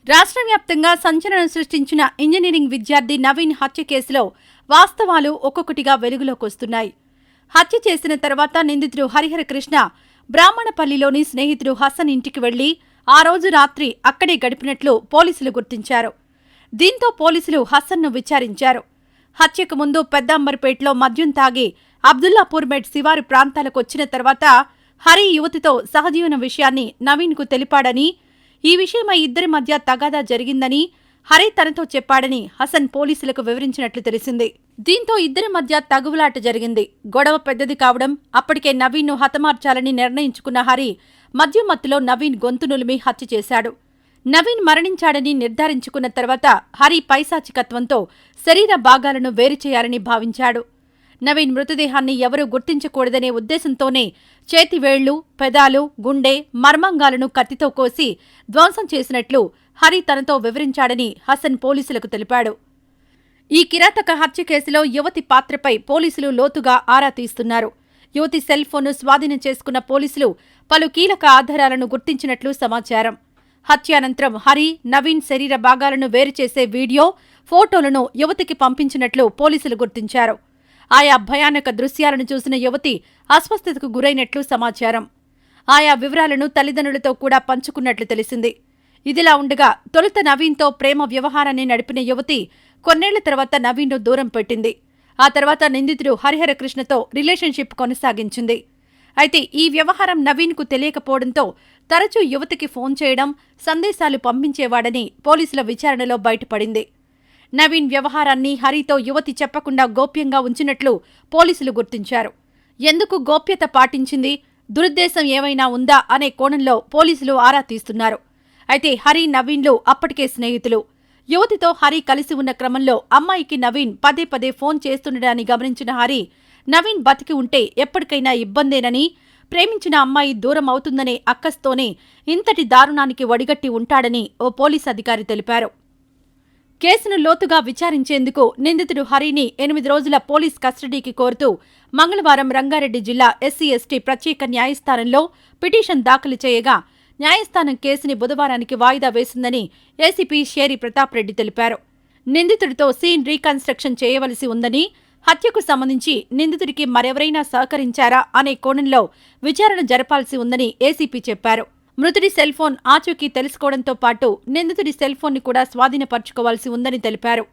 రాష్ట్ర వ్యాప్తంగా సంచలనం సృష్టించిన ఇంజనీరింగ్ విద్యార్థి నవీన్ హత్య కేసులో వాస్తవాలు ఒక్కొక్కటిగా వెలుగులోకొస్తున్నాయి. హత్య చేసిన తర్వాత నిందితుడు హరిహర కృష్ణ బ్రాహ్మణపల్లిలోని స్నేహితుడు హసన్ ఇంటికి వెళ్లి ఆ రోజు రాత్రి అక్కడే గడిపినట్లు పోలీసులు గుర్తించారు. దీంతో పోలీసులు హసన్ను విచారించారు. హత్యకు ముందు పెద్దాంబర్పేటలో మద్యం తాగి అబ్దుల్లాపూర్మెట్ శివారు ప్రాంతాలకొచ్చిన తర్వాత హరి యువతితో సహజీవన విషయాన్ని నవీన్కు తెలిపాడని, ఈ విషయమై ఇద్దరి మధ్య తగాదా జరిగిందని, హరి తనతో చెప్పాడని హసన్ పోలీసులకు వివరించినట్లు తెలిసింది. దీంతో ఇద్దరి మధ్య తగువులాట జరిగింది. గొడవ పెద్దది కావడం, అప్పటికే నవీన్ను హతమార్చాలని నిర్ణయించుకున్న హరి మద్యం మత్తులో నవీన్ గొంతు నులిమి హత్య చేశాడు. నవీన్ మరణించాడని నిర్ధారించుకున్న తర్వాత హరి పైశాచికత్వంతో శరీర భాగాలను వేరు చేయాలని భావించాడు. నవీన్ మృతదేహాన్ని ఎవరూ గుర్తించకూడదనే ఉద్దేశంతోనే చేతివేళ్లు, పెదాలు, గుండె, మర్మాంగాలను కత్తితో కోసి ధ్వంసం చేసినట్లు హరి తనతో వివరించాడని హసన్ పోలీసులకు తెలిపాడు. ఈ కిరాతక హత్య కేసులో యువతి పాత్రపై పోలీసులు లోతుగా ఆరా తీస్తున్నారు. యువతి సెల్ ఫోన్ను స్వాధీనం చేసుకున్న పోలీసులు పలు కీలక ఆధారాలను గుర్తించినట్లు సమాచారం. హత్యానంతరం హరి, నవీన్ శరీర భాగాలను వేరుచేసే వీడియో, ఫోటోలను యువతికి పంపించినట్లు పోలీసులు గుర్తించారు. ఆయా భయానక దృశ్యాలను చూసిన యువతి అస్వస్థతకు గురైనట్లు సమాచారం. ఆయా వివరాలను తల్లిదండ్రులతో కూడా పంచుకున్నట్లు తెలిసింది. ఇదిలా ఉండగా తొలుత నవీన్తో ప్రేమ వ్యవహారాన్ని నడిపిన యువతి కొన్నేళ్ల తర్వాత నవీన్ను దూరం పెట్టింది. ఆ తర్వాత నిందితుడు హరిహర కృష్ణతో రిలేషన్షిప్ కొనసాగించింది. అయితే ఈ వ్యవహారం నవీన్కు తెలియకపోవడంతో తరచూ యువతికి ఫోన్ చేయడం, సందేశాలు పంపించేవాడని పోలీసుల విచారణలో బయటపడింది. నవీన్ వ్యవహారాన్ని హరితో యువతి చెప్పకుండా గోప్యంగా ఉంచినట్లు పోలీసులు గుర్తించారు. ఎందుకు గోప్యత పాటించింది, దురుద్దేశం ఏమైనా ఉందా అనే కోణంలో పోలీసులు ఆరా తీస్తున్నారు. అయితే హరి, నవీన్లు అప్పటికే స్నేహితులు. యువతితో హరి కలిసి ఉన్న క్రమంలో అమ్మాయికి నవీన్ పదే పదే ఫోన్ చేస్తుండడాన్ని గమనించిన హరి, నవీన్ బతికి ఉంటే ఎప్పటికైనా ఇబ్బందేనని, ప్రేమించిన అమ్మాయి దూరం అవుతుందనే అక్కస్తోనే ఇంతటి దారుణానికి ఒడిగట్టి ఉంటాడని ఓ పోలీస్ అధికారి తెలిపారు. కేసును లోతుగా విచారించేందుకు నిందితుడు హరిని 8 రోజుల పోలీస్ కస్టడీకి కోరుతూ మంగళవారం రంగారెడ్డి జిల్లా ఎస్సీ/ఎస్టీ ప్రత్యేక న్యాయస్థానంలో పిటిషన్ దాఖలు చేయగా, న్యాయస్థానం కేసుని బుధవారానికి వాయిదా వేసిందని ఏసీపీ షేరి ప్రతాప్ రెడ్డి తెలిపారు. నిందితుడితో సీన్ రీకన్స్ట్రక్షన్ చేయవలసి ఉందని, హత్యకు సంబంధించి నిందితుడికి మరెవరైనా సహకరించారా అనే కోణంలో విచారణ జరపాల్సి ఉందని ఏసీపీ చెప్పారు. మృతుడి సెల్ ఫోన్ ఆచూకీ తెలుసుకోవడంతో పాటు నిందితుడి సెల్ ఫోన్ని కూడా స్వాధీనపర్చుకోవాల్సి ఉందని తెలిపారు.